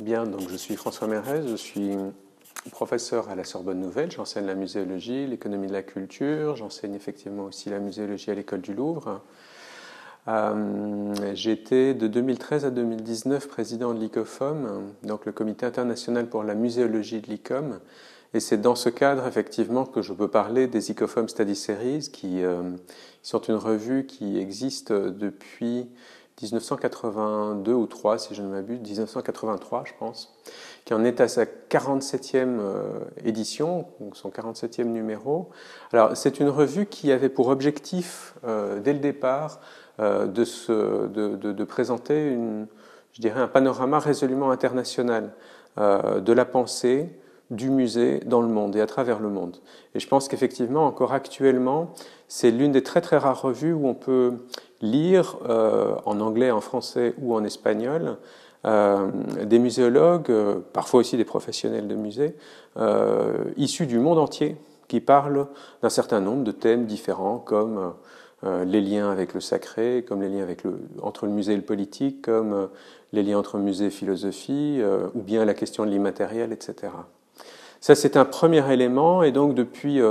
Bien, donc je suis François Mérez, je suis professeur à la Sorbonne Nouvelle, j'enseigne la muséologie, l'économie de la culture, j'enseigne effectivement aussi la muséologie à l'École du Louvre. J'ai été de 2013 à 2019 président de l'ICOFOM, donc le Comité international pour la muséologie de l'ICOM, et c'est dans ce cadre effectivement que je peux parler des ICOFOM Study Series, qui sont une revue qui existe depuis 1982 ou 3, si je ne m'abuse, 1983 je pense, qui en est à sa 47e édition, donc son 47e numéro. Alors c'est une revue qui avait pour objectif, dès le départ, de présenter je dirais un panorama résolument international de la pensée, du musée dans le monde et à travers le monde. Et je pense qu'effectivement, encore actuellement, c'est l'une des très très rares revues où on peut lire en anglais, en français ou en espagnol des muséologues, parfois aussi des professionnels de musée, issus du monde entier, qui parlent d'un certain nombre de thèmes différents comme les liens avec le sacré, comme les liens entre le musée et le politique, comme les liens entre musée et philosophie, ou bien la question de l'immatériel, etc. Ça, c'est un premier élément, et donc depuis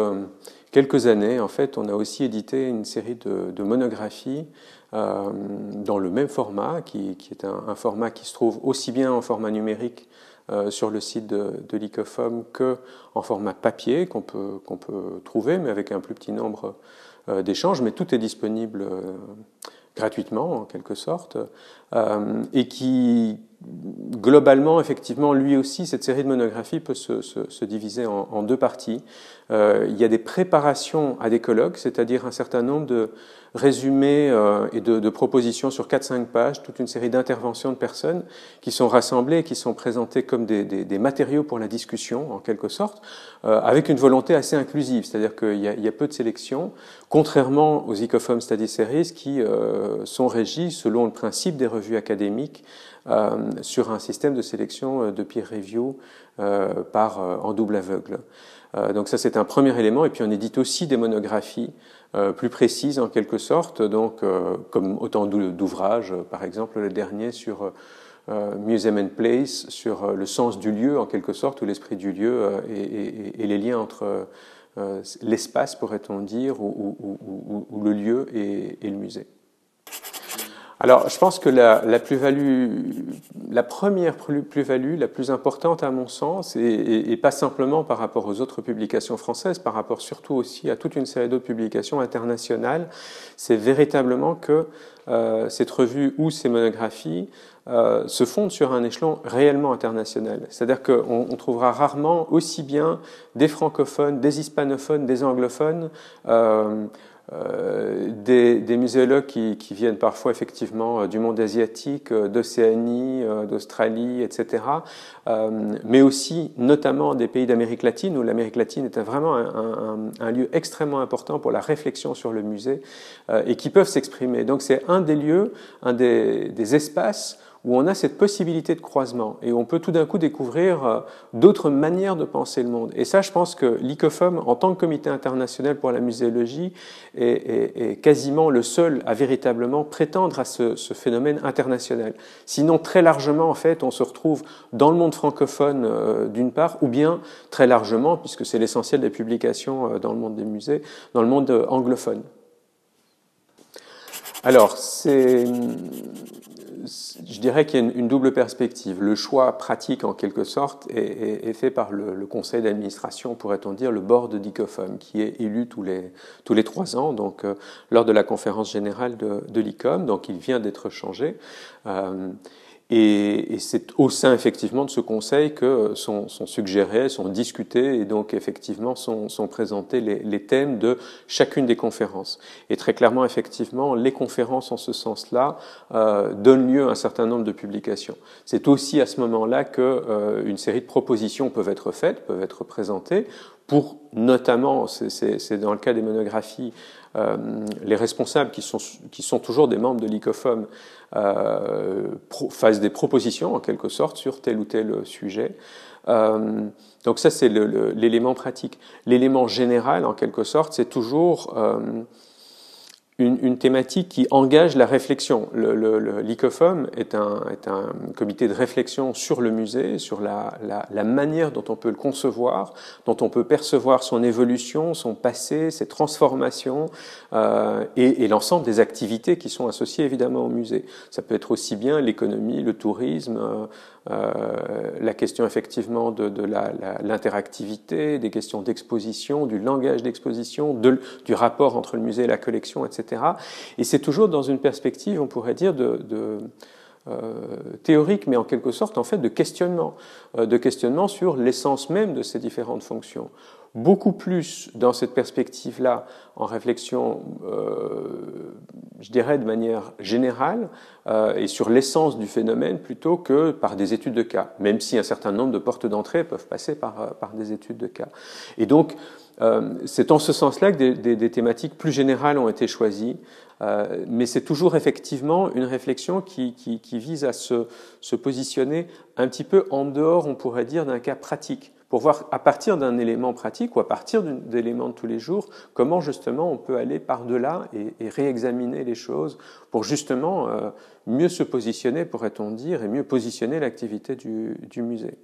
quelques années, en fait, on a aussi édité une série de monographies dans le même format, qui est un format qui se trouve aussi bien en format numérique sur le site de l'ICOFOM qu'en format papier, qu'on peut trouver, mais avec un plus petit nombre d'échanges, mais tout est disponible gratuitement, en quelque sorte, et qui, globalement, effectivement, lui aussi, cette série de monographies peut se diviser en deux parties. Il y a des préparations à des colloques, c'est-à-dire un certain nombre de résumés et de propositions sur 4-5 pages, toute une série d'interventions de personnes qui sont rassemblées et qui sont présentées comme des matériaux pour la discussion, en quelque sorte, avec une volonté assez inclusive, c'est-à-dire qu'il y a peu de sélection, contrairement aux ICOFOM Study Series qui sont régis selon le principe des revues académiques sur un système de sélection de peer review en double aveugle. Donc ça, c'est un premier élément. Et puis on édite aussi des monographies plus précises en quelque sorte, donc comme autant d'ouvrages, par exemple le dernier sur Museum and Place, sur le sens du lieu en quelque sorte, ou l'esprit du lieu et les liens entre l'espace, pourrait-on dire, ou le lieu et le musée. Alors, je pense que la première plus-value, la plus importante à mon sens, et pas simplement par rapport aux autres publications françaises, par rapport surtout aussi à toute une série d'autres publications internationales, c'est véritablement que cette revue ou ces monographies se fondent sur un échelon réellement international. C'est-à-dire qu'on trouvera rarement aussi bien des francophones, des hispanophones, des anglophones, des muséologues qui viennent parfois effectivement du monde asiatique, d'Océanie, d'Australie, etc., mais aussi notamment des pays d'Amérique latine, où l'Amérique latine est vraiment un lieu extrêmement important pour la réflexion sur le musée, et qui peuvent s'exprimer. Donc c'est un des lieux, un des espaces où on a cette possibilité de croisement et on peut tout d'un coup découvrir d'autres manières de penser le monde. Et ça, je pense que l'ICOFOM, en tant que comité international pour la muséologie, est quasiment le seul à véritablement prétendre à ce phénomène international. Sinon, très largement, en fait, on se retrouve dans le monde francophone d'une part, ou bien très largement, puisque c'est l'essentiel des publications dans le monde des musées, dans le monde anglophone. Alors, je dirais qu'il y a une double perspective. Le choix pratique, en quelque sorte, est fait par le conseil d'administration, pourrait-on dire, le board d'ICOFOM, qui est élu tous les 3 ans, donc lors de la conférence générale de l'ICOM. Donc, il vient d'être changé. Et c'est au sein effectivement de ce conseil que sont suggérés, sont discutés et donc effectivement sont présentés les thèmes de chacune des conférences. Et très clairement, effectivement, les conférences en ce sens-là donnent lieu à un certain nombre de publications. C'est aussi à ce moment-là que une série de propositions peuvent être faites, peuvent être présentées pour notamment, c'est dans le cas des monographies, les responsables qui sont toujours des membres de l'ICOFOM fassent des propositions en quelque sorte sur tel ou tel sujet. Donc ça c'est l'élément pratique. L'élément général en quelque sorte c'est toujours une thématique qui engage la réflexion. L'ICOFOM est un comité de réflexion sur le musée, sur la manière dont on peut le concevoir, dont on peut percevoir son évolution, son passé, ses transformations et l'ensemble des activités qui sont associées évidemment au musée. Ça peut être aussi bien l'économie, le tourisme, la question effectivement de l'interactivité, des questions d'exposition, du langage d'exposition, du rapport entre le musée et la collection, etc. Et c'est toujours dans une perspective, on pourrait dire, théorique, mais en quelque sorte, en fait, de questionnement sur l'essence même de ces différentes fonctions. Beaucoup plus dans cette perspective-là, en réflexion, je dirais de manière générale, et sur l'essence du phénomène, plutôt que par des études de cas, même si un certain nombre de portes d'entrée peuvent passer par des études de cas. Et donc, c'est en ce sens-là que des thématiques plus générales ont été choisies, mais c'est toujours effectivement une réflexion qui vise à se positionner un petit peu en dehors, on pourrait dire, d'un cas pratique, pour voir à partir d'un élément pratique ou à partir d'éléments de tous les jours, comment justement on peut aller par-delà et réexaminer les choses pour justement mieux se positionner, pourrait-on dire, et mieux positionner l'activité du musée.